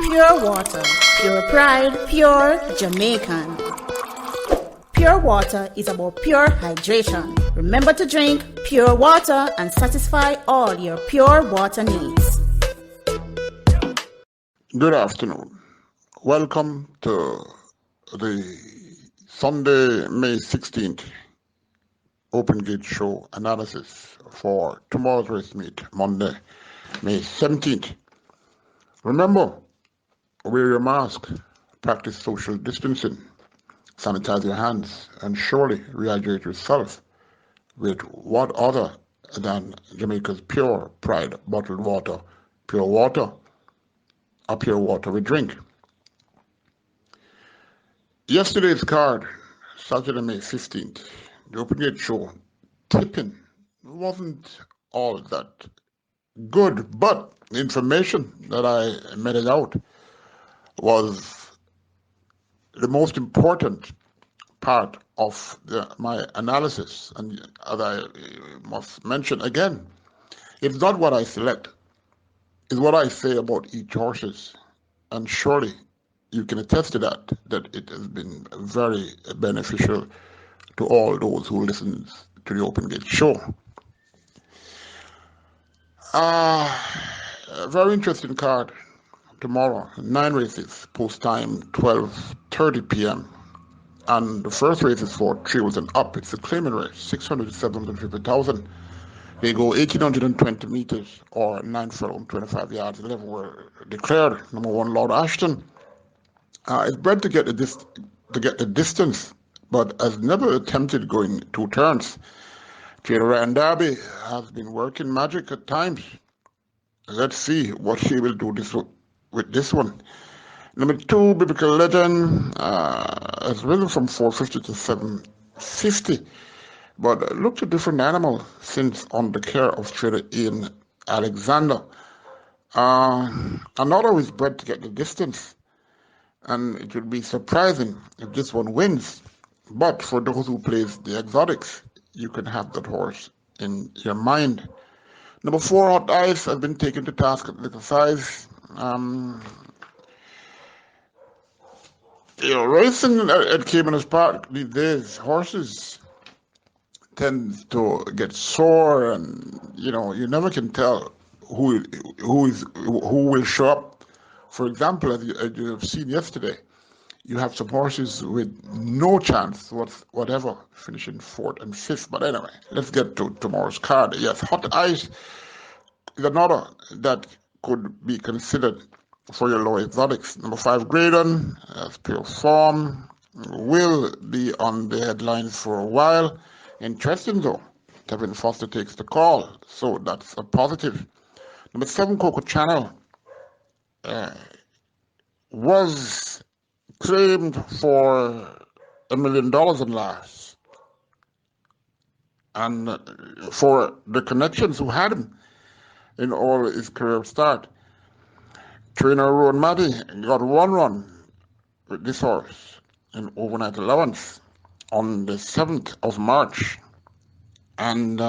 Pure water, pure pride, pure Jamaican. Pure water is about pure hydration. Remember to drink pure water and satisfy all your pure water needs. Good afternoon. Welcome to the Sunday, May 16th Open Gate Show analysis for tomorrow's race meet, Monday, May 17th. Remember, wear your mask, practice social distancing, sanitize your hands, and surely rehydrate yourself with what other than Jamaica's pure pride bottled water, pure water we drink. Yesterday's card, Saturday, May 15th, the Open Gate Show, tipping wasn't all that good, but the information that I meted out was the most important part of my analysis. And as I must mention again, it's not what I select, it's what I say about each horses. And surely you can attest to that it has been very beneficial to all those who listen to the Open Gate Show. A very interesting card tomorrow. 9 races, post time 12:30 p.m. And the first race is for 3 and up. It's a claiming race, 600 to 750,000. They go 1,820 meters or 9 furlong, 25 yards. 11 were declared. Number 1, Lord Ashton. It's bred to get the distance, but has never attempted going 2 turns. Trader Ryan Darby has been working magic at times. Let's see what he will do with this one. Number 2, Biblical Legend, has risen from 450 to 750, but looked a different animal since on the care of Trader Ian Alexander. Another is bred to get the distance, and it would be surprising if this one wins. But for those who plays the exotics, you can have that horse in your mind. Number 4, Hot Ice, has been taken to task at little size. Racing at Caymanas Park these days, horses tend to get sore, and you never can tell who will show up. For example, as you have seen yesterday, you have some horses with no chance whatever, finishing 4th and 5th. But anyway, let's get to tomorrow's card. Yes, Hot Ice is another that could be considered for your low exotics. Number 5, Graydon, as pure form, will be on the headlines for a while. Interesting though, Kevin Foster takes the call, so that's a positive. Number 7, Coco Channel, was claimed for $1 million in last, and for the connections who had him in all his career start. Trainer Rowan Matty got 1 run with this horse in overnight allowance on the 7th of March, and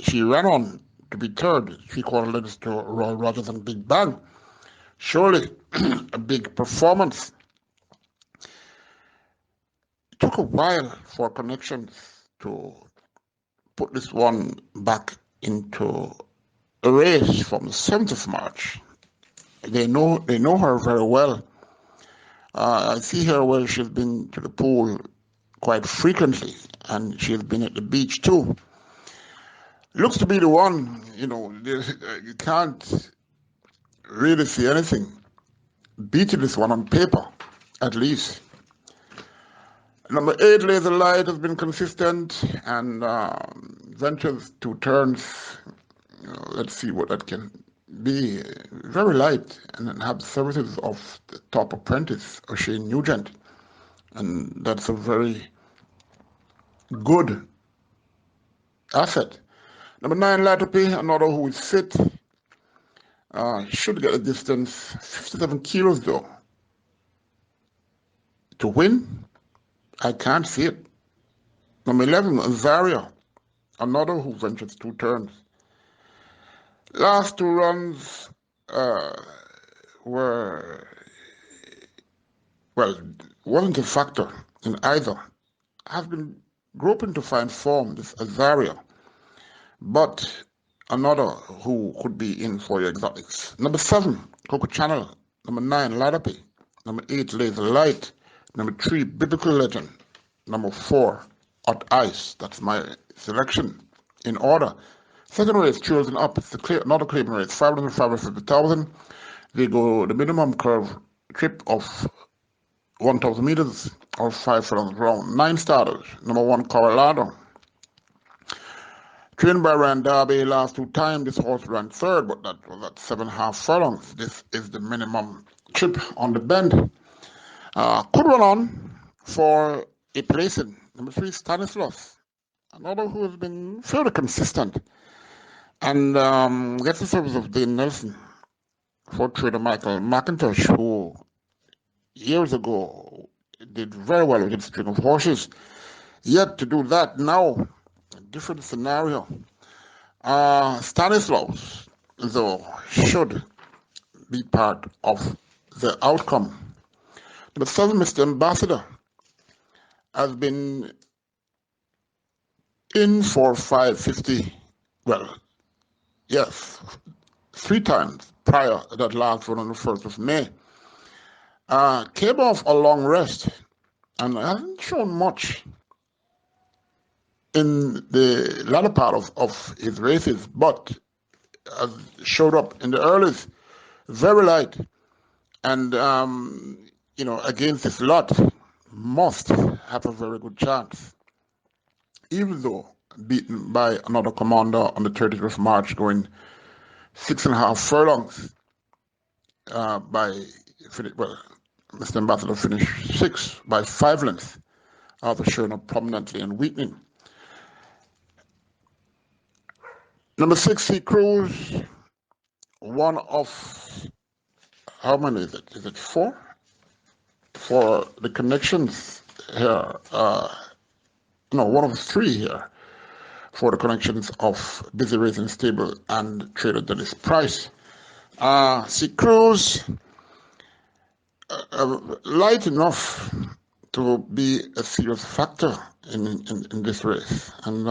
she ran on to be 3rd, 3/4 lengths to Roy Rogers and Big Bang. Surely a big performance. It took a while for connections to put this one back into a race from the 7th of March. They know her very well. I see her where she's been to the pool quite frequently, and she's been at the beach too. Looks to be the one. You can't really see anything beating this one on paper, at least. Number 8, Laser Light, has been consistent and ventures 2 turns. Let's see what that can be. Very light, and then have the services of the top apprentice, O'Shane Nugent. And that's a very good asset. Number 9, Latopy, another who is fit. Should get a distance, 57 kilos though. To win, I can't see it. Number 11, Azaria, another who ventures 2 turns. Last 2 runs were, well, wasn't a factor in either. Have been groping to find form, this Azaria, but another who could be in for your exotics. Number 7, Coco Channel. Number 9, Ladapi. Number 8, Laser Light. Number 3, Biblical Legend. Number 4, Hot Ice. That's my selection in order. Second race, Chills and Up. It's another claim race, 500, 550,000. They go the minimum curve trip of 1,000 meters or 5 furlongs round. 9 starters. Number 1, Colorado. Trained by Ryan Darby last 2 times. This horse ran third, but that was at 7.5 furlongs. This is the minimum trip on the bend. Could run on for a placing. Number 3, Stanislaus. Another who has been fairly consistent. And gets the service of Dane Nelson for trader Michael McIntosh, who years ago did very well with his string of horses. Yet to do that now, a different scenario. Stanislaus, though, should be part of the outcome. Number 7, Mr. Ambassador, has been in for 550. Well, yes, 3 times prior to that last one on the 1st of May. Came off a long rest and hasn't shown much in the latter part of his races, but showed up in the earlies very light. And, against this lot, must have a very good chance. Even though beaten by another commander on the 30th of March, going 6.5 furlongs Mr. Ambassador finished 6th by 5 lengths after showing up prominently and weakening. Number 6, Sea Cruise, one of, how many is it? Is it 4? For the connections here, one of 3 here for the connections of Busy Racing Stable and Trader Dennis Price. Sea Cruise, light enough to be a serious factor in this race. And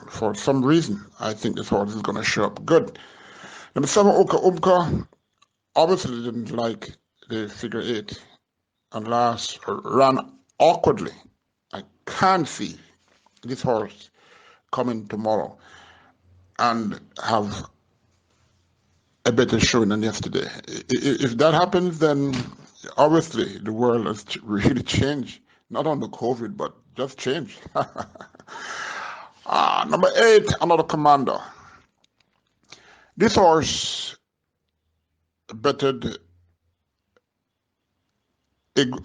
for some reason, I think this horse is going to show up good. Number 7, Oka Umka, obviously didn't like the figure 8 and ran awkwardly. I can't see this horse coming tomorrow and have a better showing than yesterday. If that happens, then obviously the world has really changed. Not on the COVID, but just changed. Number 8, another commander. This horse betted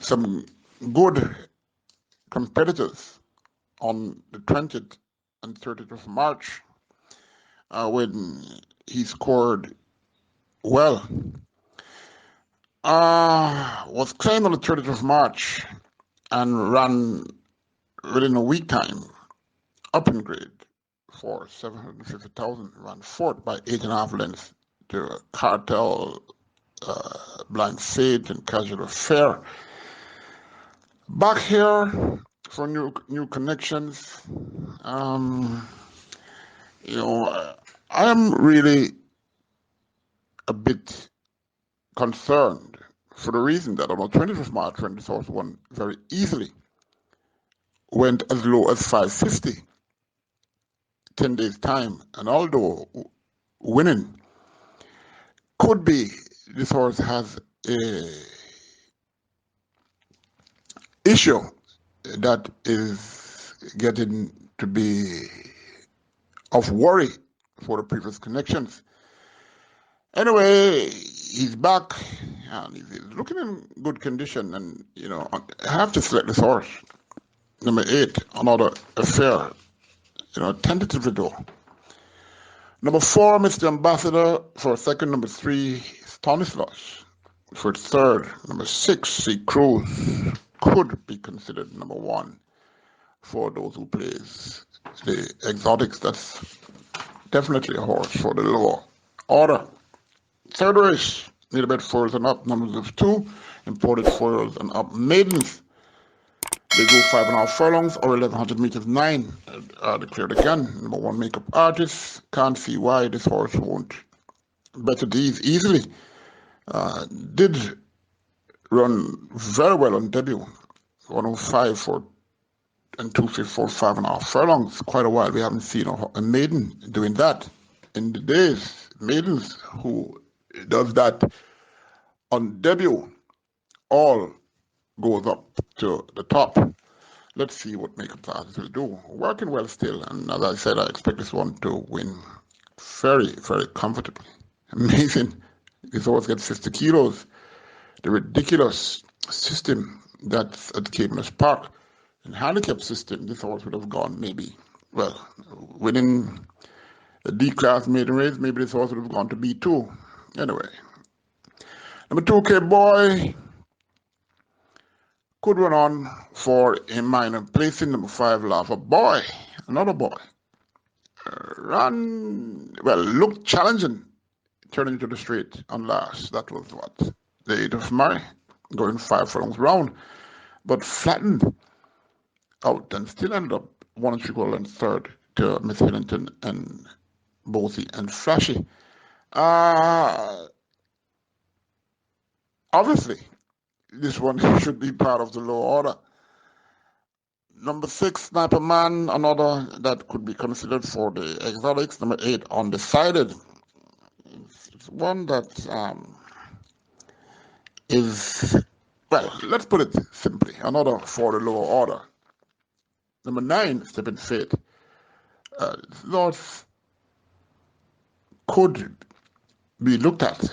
some good competitors on the 20th and 30th of March when he scored well. Was claimed on the 30th of March and ran within a week time up in grade for 750,000, ran 4th by 8.5 lengths to Cartel, Blind Fate, and Casual Affair. Back here for new connections. I am really a bit concerned for the reason that on the 20th of March, when this horse won very easily, went as low as 550, 10 days time, and although winning, could be this horse has a issue that is getting to be of worry for the previous connections. Anyway, he's back and he's looking in good condition, and I have to select this horse. Number 8, another affair, tentatively though. Number 4, Mr. Ambassador for 2nd. Number 3, Stanislaus for 3rd. Number 6, Sea Cruise could be considered number 1 for those who plays the exotics. That's definitely a horse for the lower order. 3rd race, native foals and up, numbers of 2, imported foals and up maidens. They go 5.5 furlongs or 1100 meters 9. Declared again. Number 1 makeup artist. Can't see why this horse won't better these easily. Did run very well on debut. 105 for and 254 5.5 furlongs. Quite a while we haven't seen a maiden doing that. In the days, maidens who does that on debut all goes up to the top. Let's see what Makeup Artist will do. Working well still, and as I said, I expect this one to win very, very comfortably. Amazing. This horse gets 50 kilos. The ridiculous system that's at Caymanas Park. In handicap system, this horse would have gone maybe, well, winning a D-class maiden race, maybe this horse would have gone to B2. Anyway. Number 2, K-Boy. Could run on for a minor placing. Number 5, Lava Boy. Another boy. Looked challenging turning into the straight on last. That was what? The 8th of May. Going 5 furlongs round. But flattened out and still ended up 1 3/4 and third to Miss Hillington and Bosie and Flashy. Obviously, this one should be part of the low order. Number 6, Sniper Man, another that could be considered for the exotics. Number 8, Undecided. It's one that is, well, let's put it simply, another for the lower order. Number 9, Stepping Fate. Those could be looked at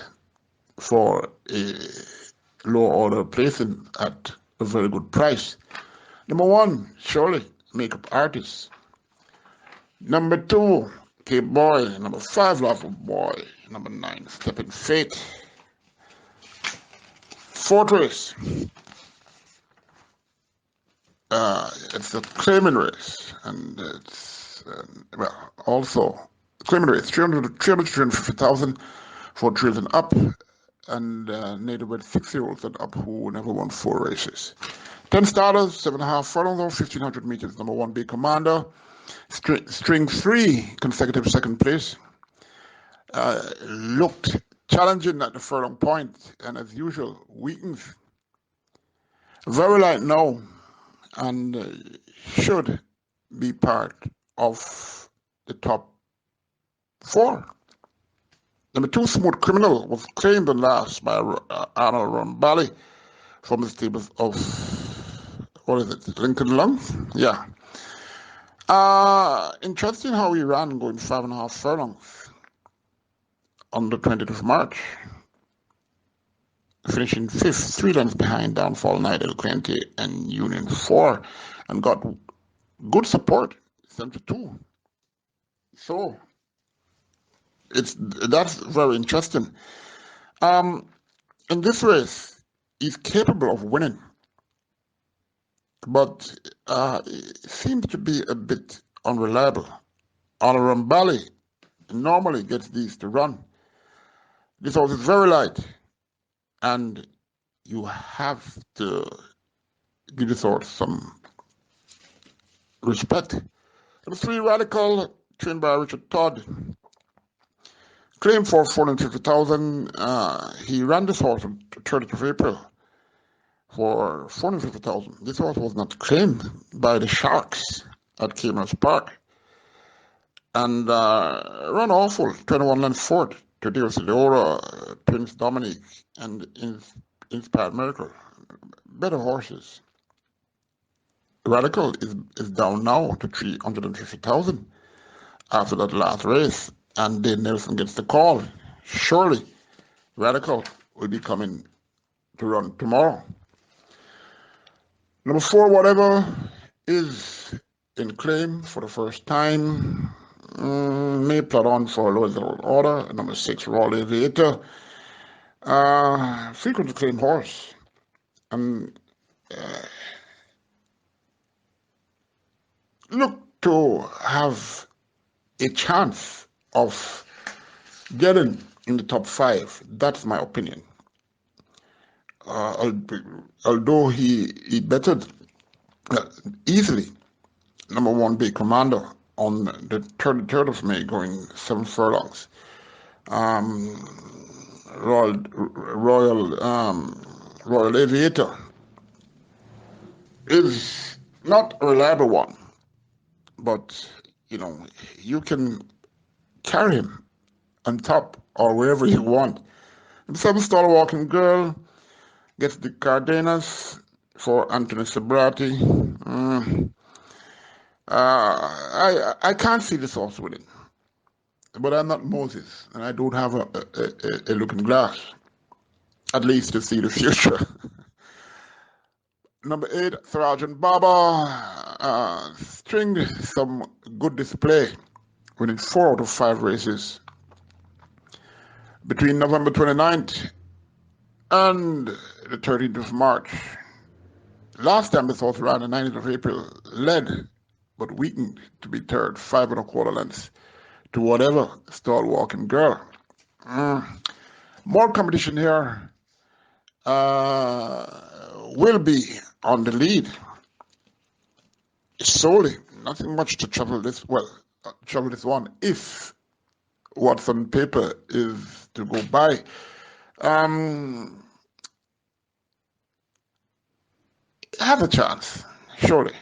for a lower order placing at a very good price. Number 1, surely, Makeup Artist. Number 2, K-Boy. Number 5, Lava Boy. Number 9, Stepping Fate. 4th race. It's a claiming race, and it's, also claiming race, 350,000 for trails and up, and native with 6-year-olds and up who never won 4 races. 10 starters, 7.5 furlongs, 1,500 meters. Number 1, Big Commander. String 3, consecutive second place. Looked challenging at the furlong point, and as usual, weakens. Very light now, and should be part of the top 4. Number 2, Smooth Criminal, was claimed and last by Arnold Rombali from the stables of, what is it, Lincoln Lung? Yeah. Interesting how he ran going 5.5 furlongs on the 20th of March, finishing 5th, 3 lengths behind Downfall Night, El Cliente, and Union 4, and got good support, 72. So, that's very interesting. In this race, he's capable of winning, but seems to be a bit unreliable. Alarambali normally gets these to run. This horse is very light, and you have to give this horse some respect. Number 3, Radical, trained by Richard Todd. Claimed for 450,000. He ran this horse on the 30th of April for 450,000. This horse was not claimed by the Sharks at Caymanas Park, and run awful, 21 lengths fourth to Dios Leora, Prince Dominic, and Inspired Miracle. Better horses. Radical is down now to 350,000 after that last race, and Dave Nelson gets the call. Surely, Radical will be coming to run tomorrow. Number 4, Whatever, is in claim for the first time. May plot on for a lower order. Number 6, Royal Aviator. Frequently claimed horse. Look to have a chance of getting in the top 5. That's my opinion. although he betted easily number one big commander on the 33rd of May, going 7 furlongs. Royal Aviator is not a reliable one, but you can carry him on top or wherever you want. The 7-star Walking Girl gets the Cardenas for Anthony Sobrati. I can't see this horse winning, but I'm not Moses, and I don't have a looking glass, at least to see the future. Number 8, Sergeant Baba stringed some good display, winning 4 out of 5 races between November 29th and the 13th of March. Last time this horse ran the 19th of April, led but weakened to be third, 5 1/4 lengths to whatever stall Walking Girl. More competition here will be on the lead. Solely, nothing much to trouble this one, if what's on paper is to go by. Have a chance, surely,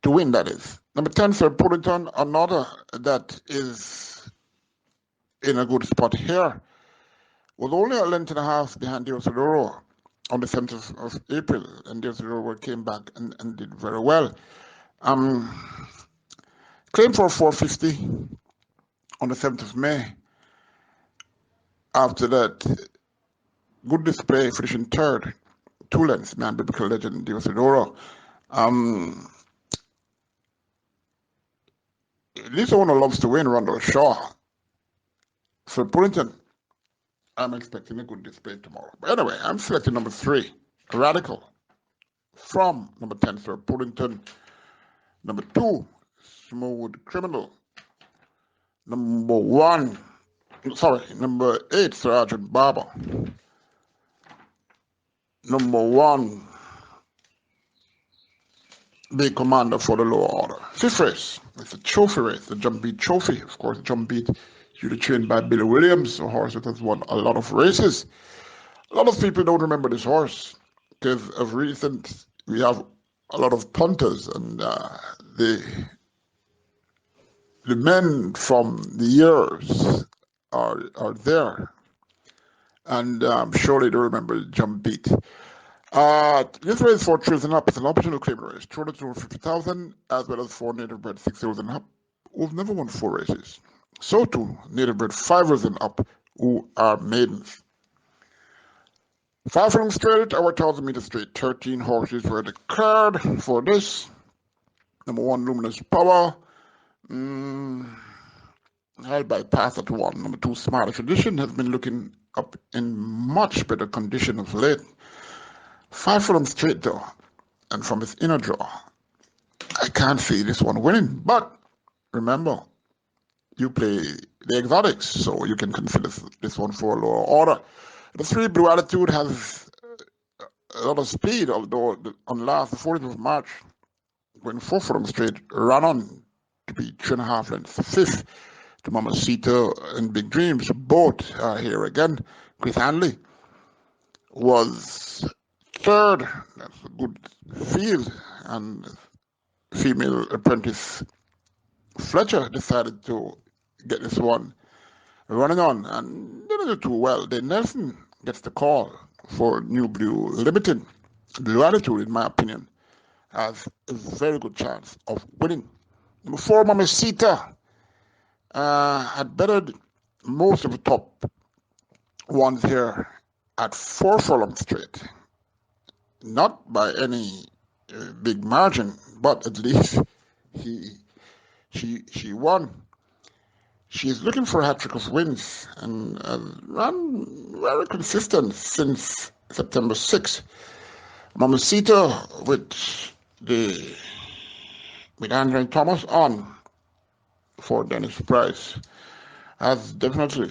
to win, that is. Number 10, Sir Pullington, another that is in a good spot here, was only a length and a half behind Diosodoro on the 7th of April, and Diosodoro came back and did very well. Claim for 450 on the 7th of May. After that, good display, finishing third, 2 lengths behind biblical legend Diosodoro. This owner loves to win, Rondo Shaw. For Pullington, I'm expecting a good display tomorrow. But anyway, I'm selecting number 3, Radical, from number 10, Sir Pullington. Number 2, Smooth Criminal. Number 8, Sergeant Barber. Number 1, Big Commander for the lower order. 5th race, it's a trophy race, the Jump Beat Trophy. Of course, Jump Beat, usually trained by Billy Williams, a horse that has won a lot of races. A lot of people don't remember this horse because of recent, we have a lot of punters, and the men from the years are there, and surely they remember Jump Beat. This race 4 thrills and up. It's an optional claim race, 250,000, as well as 4 native bred 6-year-olds and up who've never won 4 races. So too, native bred 5-years and up who are maidens. 5 furlongs straight, our 1,000 meter straight. 13 horses were the card for this. Number 1, Luminous Power. I'll bypass that one. Number 2, Smart Tradition, has been looking up in much better condition of late. 5 furlongs straight though, and from his inner draw, I can't see this one winning. But remember, you play the exotics, so you can consider this one for a lower order. The 3, Blue Attitude, has a lot of speed, although on the 14th of March, when 4 furlongs straight, ran on to be 3.5 lengths. 5th to Mamacita and Big Dreams, both are here again. Chris Hanley was 3rd, that's a good field, and female apprentice Fletcher decided to get this one running on, and they didn't do too well. Then Nelson gets the call for New Blue Limited. Blue Attitude, in my opinion, has a very good chance of winning. Number 4, Mamacita, had bettered most of the top ones here at 4 furlongs straight. Not by any big margin, but at least she won. She's looking for a hat-trick of wins and run very consistent since September 6th. Mamacita with Andre Thomas on for Dennis Price has definitely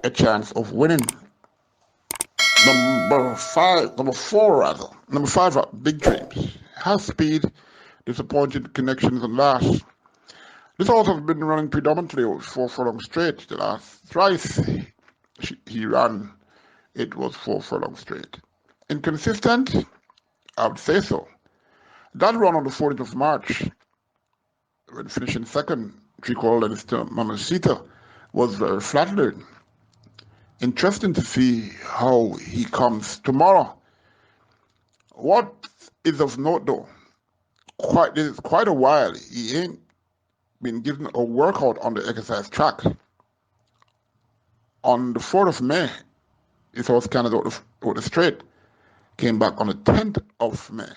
a chance of winning Number five, Big Dreams. Has speed, disappointed connections, and last. This horse has been running predominantly with 4 furlongs straight. The last thrice he ran, it was 4 furlongs straight. Inconsistent? I would say so. That run on the 14th of March, when finishing second, 3/4 lengths to Mamacita, was very flattering. Interesting to see how he comes tomorrow. What is of note though, it's quite a while he ain't been given a workout on the exercise track. On the 4th of May, his horse Canada out the straight, came back on the 10th of May.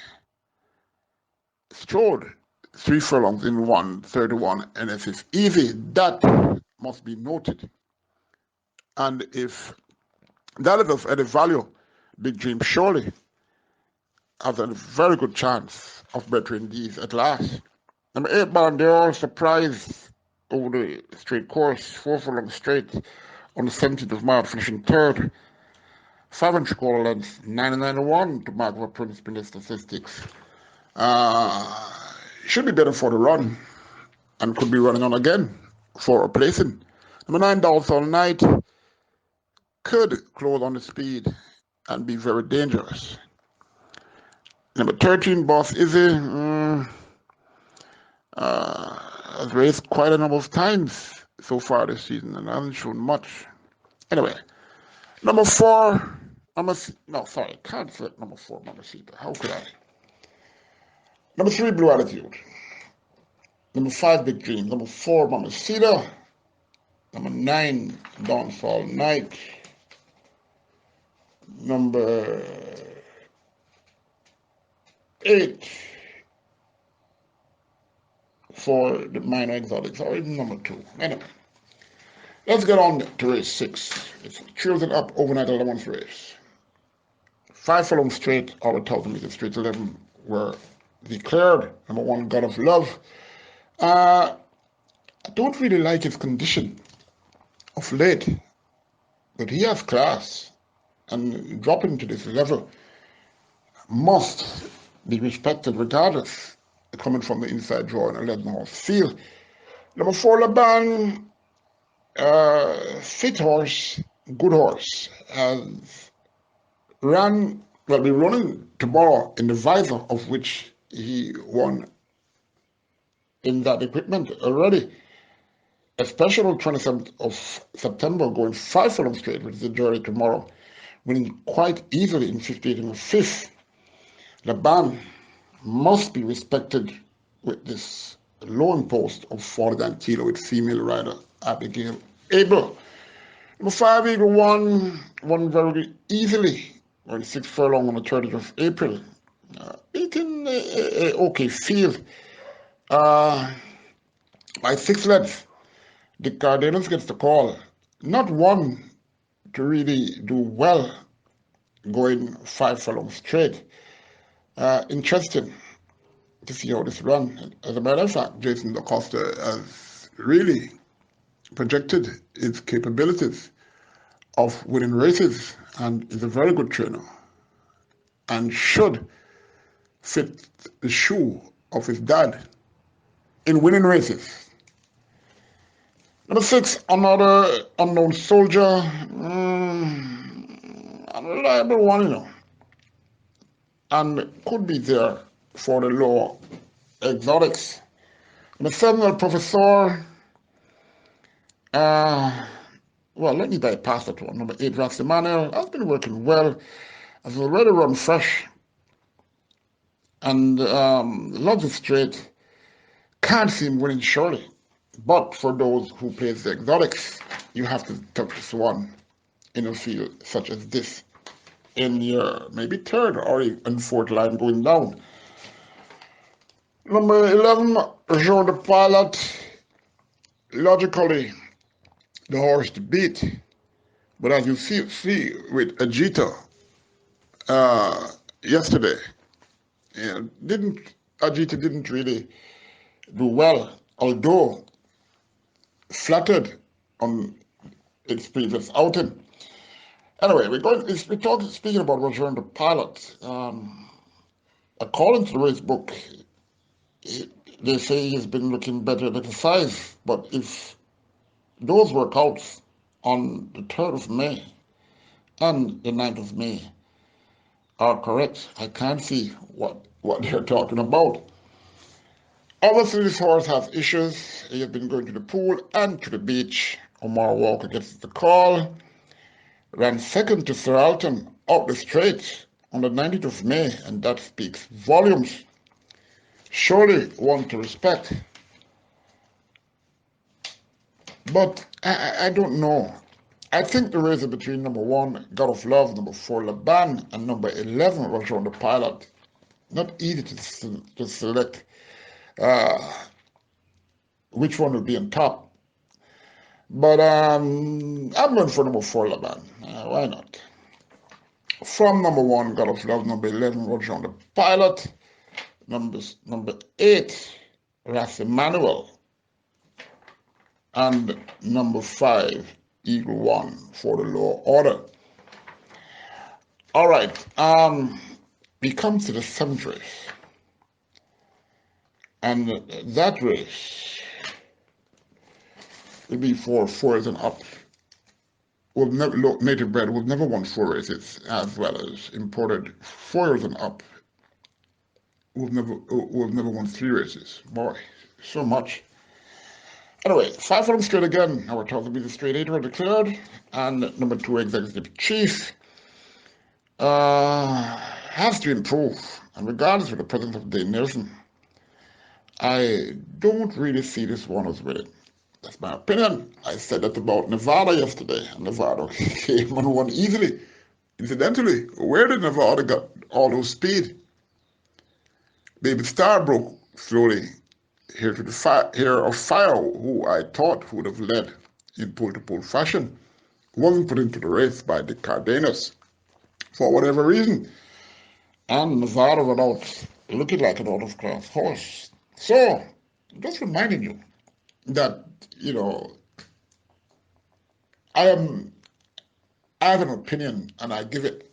Strode 3 furlongs in 1:31, and if it's easy, that must be noted. And if that is of any value, Big Dream surely has a very good chance of bettering these at last. Number 8, Baron, they're all surprised over the straight course, 4 furlongs straight on the 17th of March, finishing third. 5 3/4 lengths, 991 to mark for Prince in the statistics. Should be better for the run and could be running on again for a placing. Number 9, Dolls All Night, could close on the speed and be very dangerous. Number 13, Boss Izzy, has raced quite a number of times so far this season and hasn't shown much. Anyway, number 4, can't select number 4, Mamacita. How could I? Number 3, Blue Attitude. Number 5, Big Dream. Number 4, Mamacita. Number 9, Dawnfall Night. Number 8 for the minor exotics, or even number 2. Anyway, let's get on to race 6. It's chosen up overnight 11th race. 5 furlongs straight, all 1,000 meters straight, 11 were declared. Number 1, God of Love. I don't really like his condition of late, but he has class, and dropping to this level must be respected regardless, coming from the inside draw in a 11-horse field. Number 4, Laban, fit horse, good horse, has will be running tomorrow in the visor of which he won in that equipment already. A special 27th of September, going 5 furlongs straight, which is the jury tomorrow, winning quite easily in 58 and 5th. Laban must be respected with this lone post of 49 kilo with female rider Abigail Abel. Number 5, Eagle won very easily, on 6 furlong on the 30th of April, beating a okay field by 6 lengths. The Cardenas gets the call. Not one to really do well going 5 furlongs straight. Interesting to see how this run. As a matter of fact, Jason DaCosta has really projected his capabilities of winning races and is a very good trainer and should fit the shoe of his dad in winning races. Number 6, another unknown soldier, unreliable one, and could be there for the low exotics. Number 7, El Professor, let me bypass that one. Number 8, Rax Emmanuel, has been working well, has already run fresh, and loves it straight. Can't see him winning surely. But for those who play the exotics, you have to touch this one in a field such as this in your maybe 3rd or even 4th line going down. Number 11, Jean de Pilot, logically the horse to beat. But as you see with Ajita yesterday, Ajita didn't really do well, although flattered on its previous outing. Anyway, speaking about Roger the pilot. According to the race book, he, they say he's been looking better at exercise. But if those workouts on the 3rd of May and the 9th of May are correct, I can't see what they're talking about. Obviously, this horse has issues. He has been going to the pool and to the beach. Omar Walker gets the call. Ran second to Sir Alton out the straight on the 19th of May, and that speaks volumes. Surely one to respect. But I don't know. I think the race is between number 1, God of Love, number 4, Laban, and number 11, Roger the Pilot. Not easy to select which one will be on top. But I'm going for number 4, Laban. Why not? From number 1, God of Love, number 11, Roger on the Pilot, number 8, Ras Emmanuel, and number 5, Eagle One for the lower order. All right, we come to the 7th race, and that race will be for 4s and up. Native bred will never won 4 races, as well as imported 4s and up will never won 3 races. Boy, so much. Anyway, 5 for them straight again. Our top will be the straight 8 were declared, and number 2 executive chief has to improve. And regardless of the presence of Dave Nelson, I don't really see this one as winning. That's my opinion. I said that about Nevada yesterday, and Nevada came and won easily. Incidentally, where did Nevada get all those speed? Baby Star broke slowly here of Fire, who I thought would have led in pole-to-pole fashion, wasn't put into the race by the Cardenas for whatever reason. And Nevada went out looking like an out-of-class horse. So, just reminding you that, I have an opinion and I give it.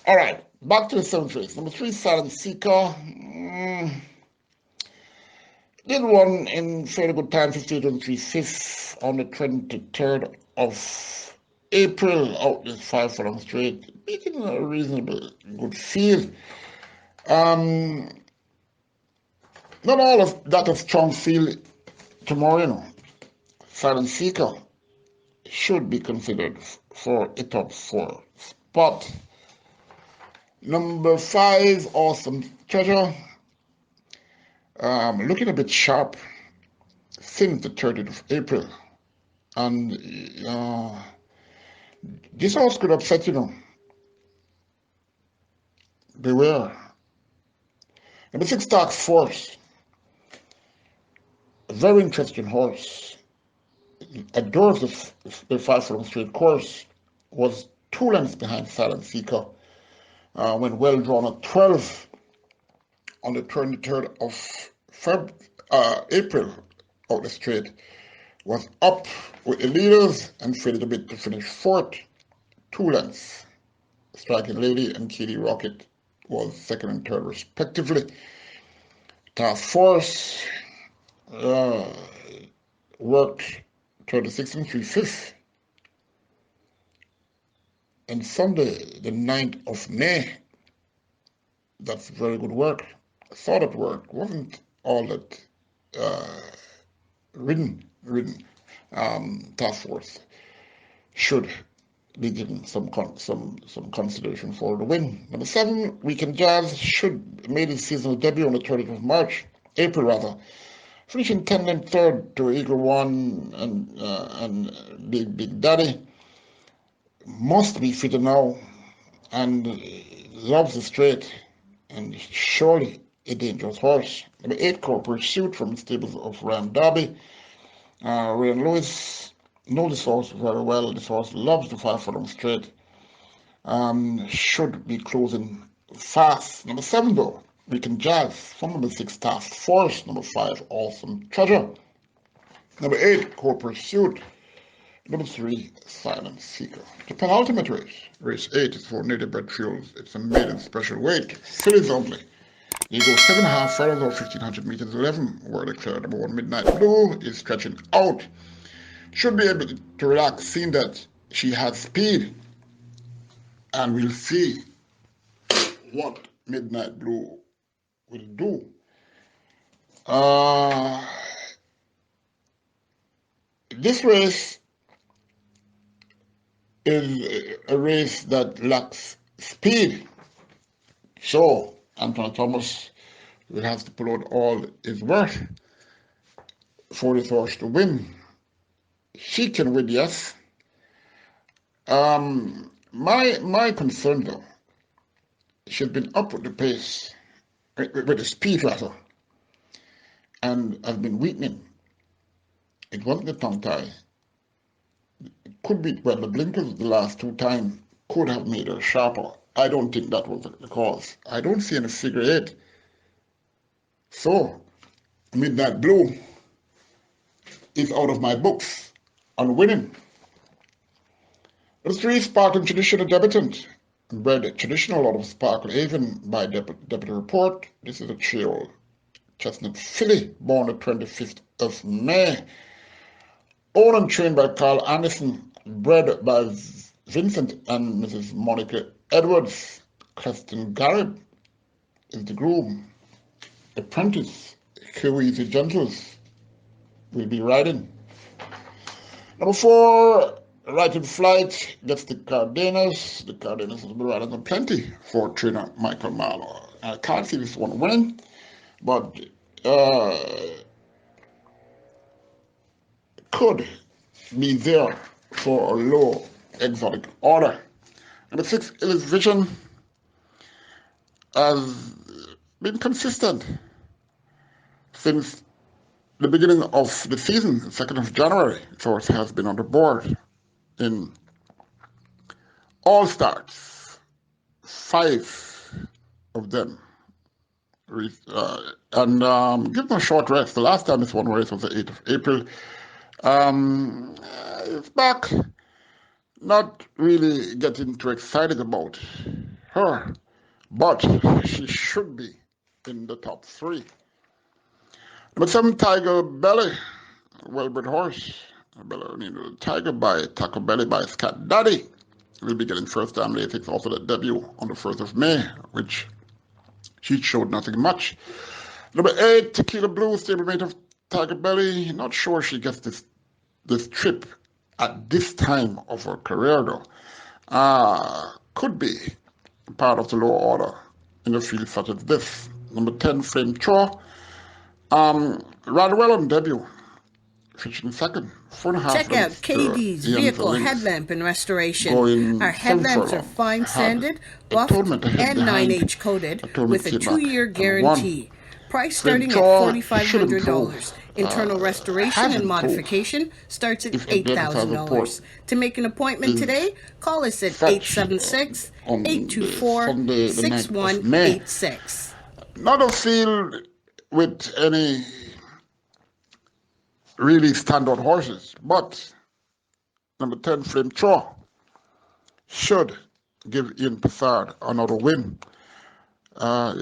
All right, back to the 7th race. Number 3, Silent Seeker. Did one in fairly good time, 58.35 on the 23rd of April out this 5 furlong straight, making a reasonable good field. Not all of that a strong field tomorrow, Silent Seeker should be considered for a top 4 spot. Number 5, Awesome Treasure. Looking a bit sharp since the 30th of April. And this horse could upset, Beware. Number 6, Dark Force. A very interesting horse. Adores the 5 furlong straight course. Was 2 lengths behind Silent Seeker. When well drawn at 12 on the 23rd of April out the straight, was up with the leaders and faded a bit to finish 4th, 2 lengths. Striking Lady and Katie Rocket was 2nd and 3rd respectively. Task Force worked 36 and 3/5. And Sunday, the 9th of May, that's very good work. I saw that work. Wasn't all that ridden. Task Force should be given some consideration for the win. Number 7, Weekend Jazz should made his seasonal debut on the 30th of April rather, finishing 10th and 3rd to Eagle One and Big Daddy. Must be fitter now and loves the straight and surely a dangerous horse. Number 8, Core Pursuit from the stables of Ram Derby. Ray and Lewis know this horse very well. This horse loves the 5 furlong straight. Should be closing fast. Number 7 though, Weekend Jazz. From number 6, Task Force. Number 5, Awesome Treasure. Number 8, Core Pursuit. Number 3, Silent Seeker. The penultimate race. Race 8 is for native bred fields. It's a maiden special weight. Fillies only. You go 7.5 furlongs or 1,500 meters. 11 were declared. Number 1, Midnight Blue, is stretching out. Should be able to relax, seeing that she has speed. And we'll see what Midnight Blue will do. This race is a race that lacks speed. So Anthony Thomas will have to pull out all his worth for this horse to win. She can win, yes. My concern though, she's been up with the pace, with the speed rather, and has been weakening. It wasn't the tongue tie. It could be, well, the blinkers the last 2 times could have made her sharper. I don't think that was the cause. I don't see any figure 8. So, Midnight Blue is out of my books on winning. The 3, Sparkle Traditional Debutant, bred traditional out of Sparkle Haven by Deputy Report. This is a 3-year-old chestnut filly, born the 25th of May. Owned and trained by Carl Anderson, bred by Vincent and Mrs. Monica Edwards. Creston Garrett is the groom. Apprentice Kiwi's Gentles will be riding. Number 4, Right in Flight gets the Cardenas. The Cardenas will be riding on plenty for trainer Michael Marlowe. I can't see this one winning, but could be there for a low exotic order. Number 6, Illis Vision has been consistent since the beginning of the season, 2nd of January. So it has been on the board in all starts, 5 of them. And give them a short rest. The last time this one race was the 8th of April. It's back. Not really getting too excited about her, but she should be in the top 3. Number 7, Tiger Belly, well-bred horse. Tiger by Taco Belly by Scott Daddy. Will be getting first-time latest, also the debut on the 1st of May, which she showed nothing much. Number 8, Tequila Blue, stablemate of Tiger Belly. Not sure she gets this trip at this time of her career, though. Could be part of the lower order in a field such as this. Number 10, Flame Troll. Rather well on debut. Featuring second. 4.5 Check out KD's vehicle headlamp and restoration. Our headlamps are fine sanded, buffed, and 9H coated with a 2-year guarantee. Price starting at $4,500. Internal restoration and modification starts at $8,000. To make an appointment today, call us at 876-824-6186. Not a field with any really standout horses, but number 10, Flame Troll, should give Ian Passard another win. I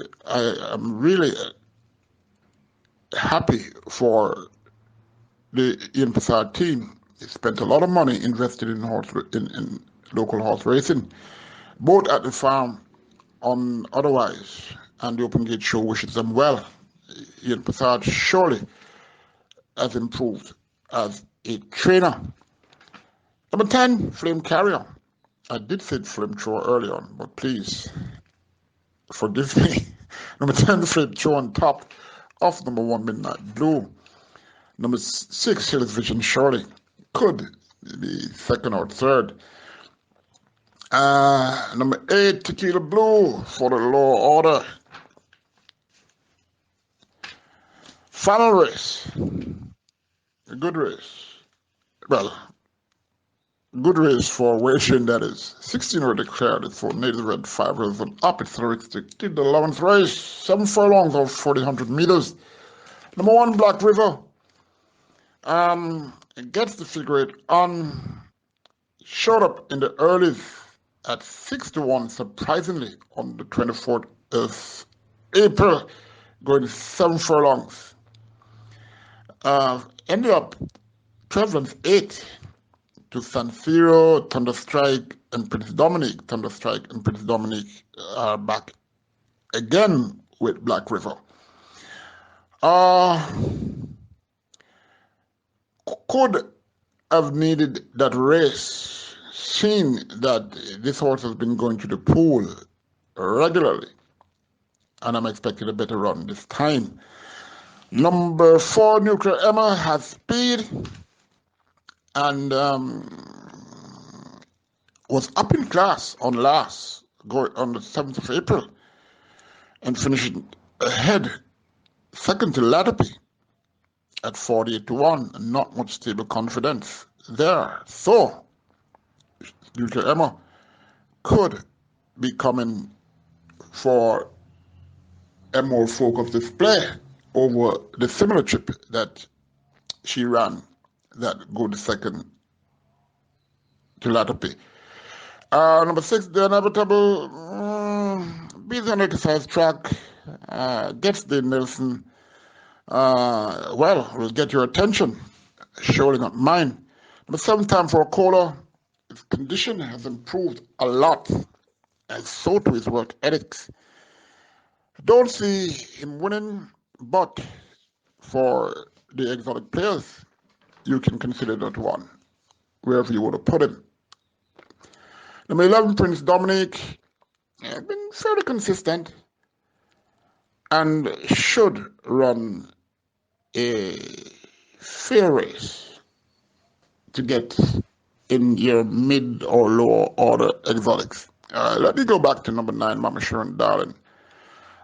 am really happy for the Ian Passard team. They spent a lot of money invested in local horse racing, both at the farm and otherwise, and the Open Gate Show wishes them well. Ian Passard surely has improved as a trainer. Number 10, Flame Carrier. I did say Flame Troll earlier on, but please forgive me. Number 10, Flame Troll on top of number 1, Midnight Blue. Number 6, Hills Vision surely could be second or third. Number 8, Tequila Blue for the lower order. Final race. A good race. Well, good race for wagering, that is. 16 were declared. It's for native red 5 was an up. It's the 11th race. 7 furlongs of 4,000 meters. Number 1, Black River. It gets the figure 8 on showed up in the early at 6-1, surprisingly, on the 24th of April, going 7 furlongs. Ended up 12 and 8 to San Siro, Thunderstrike, and Prince Dominic. Thunderstrike and Prince Dominic are back again with Black River. Could have needed that race, seeing that this horse has been going to the pool regularly, and I'm expecting a better run this time. Number 4, Nuclear Emma, has speed and was up in class on last, going on the 7th of April, and finishing ahead, second to Latapi at 48-1. Not much stable confidence there. So, Nuclear Emma could be coming for a more focused display over the similar trip that she ran, that good second to Latapi. Number 6, the inevitable, busy on exercise track, gets the Nelson. Will get your attention, surely not mine. Number 7, Time for a Cola. His condition has improved a lot, and so too his work ethics. Don't see him winning, but for the exotic players, you can consider that one, wherever you want to put him. Number 11, Prince Dominic, has been fairly consistent and should run a fair race to get in your mid or lower order exotics. Let me go back to number 9, Mama Sharon Darling.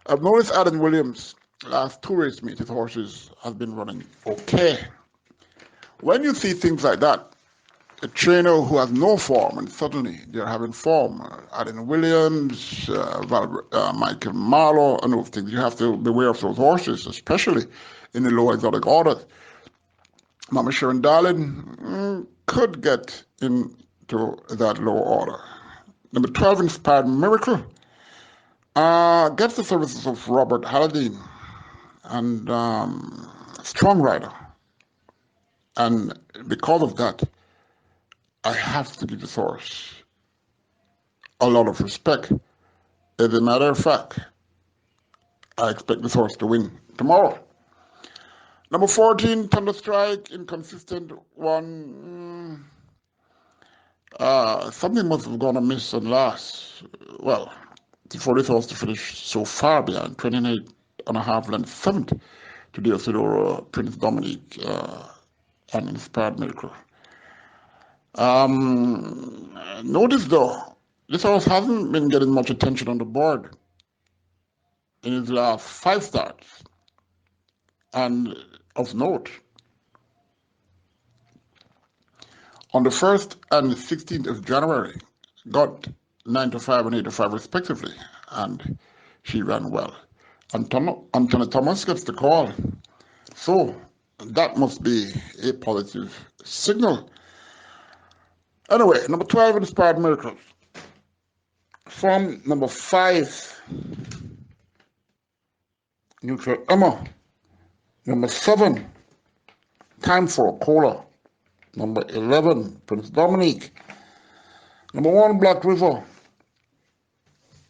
I've noticed Adam Williams, last 2 race meets, his horses have been running okay. When you see things like that, a trainer who has no form and suddenly they're having form, Adam Williams, Michael Marlowe, and those things, you have to beware of those horses, especially in the low exotic orders. Mama Sharon Darling could get into that low order. Number 12, Inspired Miracle, gets the services of Robert Halladine, and strong rider. And because of that, I have to give this horse a lot of respect. As a matter of fact, I expect this horse to win tomorrow. Number 14, Thunderstrike, inconsistent one. Something must have gone amiss on last. Well, for this horse to finish so far behind, 28.5 lengths, 7th to the Isidora, Prince Dominic, and Inspired Miracle. Notice though, this horse hasn't been getting much attention on the board in his last 5 starts. And of note, on the 1st and 16th of January, got 9-5 and 8-5 respectively, and she ran well. Anthony Thomas gets the call. So that must be a positive signal. Anyway, number 12, Inspired Miracles. From number 5, Neutral Emma. Number 7, Time for a Cola. Number 11, Prince Dominic. Number 1, Black River.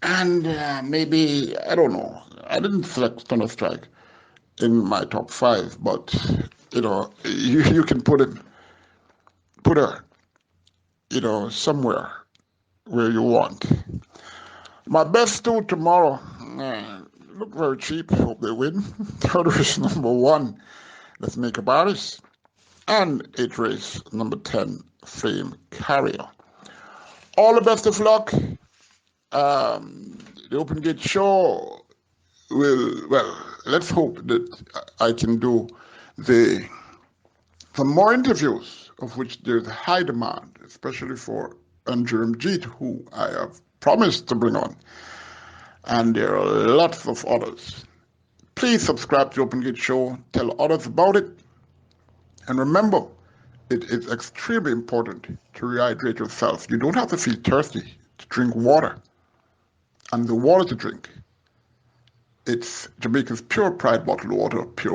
And maybe, I don't know, I didn't select Thunderstrike in my top 5, but, you can put her, somewhere where you want. My best 2 tomorrow, look very cheap, hope they win. Third race, number 1, Let's Make a Paris. And 8th race, number 10, Flame Carrier. All the best of luck. The Open Gate show let's hope that I can do some more interviews, of which there's high demand, especially for Andrew Jeet, who I have promised to bring on. And there are lots of others. Please subscribe to the Open Gate show, tell others about it. And remember, it is extremely important to rehydrate yourself. You don't have to feel thirsty to drink water. And the water to drink, it's Jamaica's Pure Pride bottled water, pure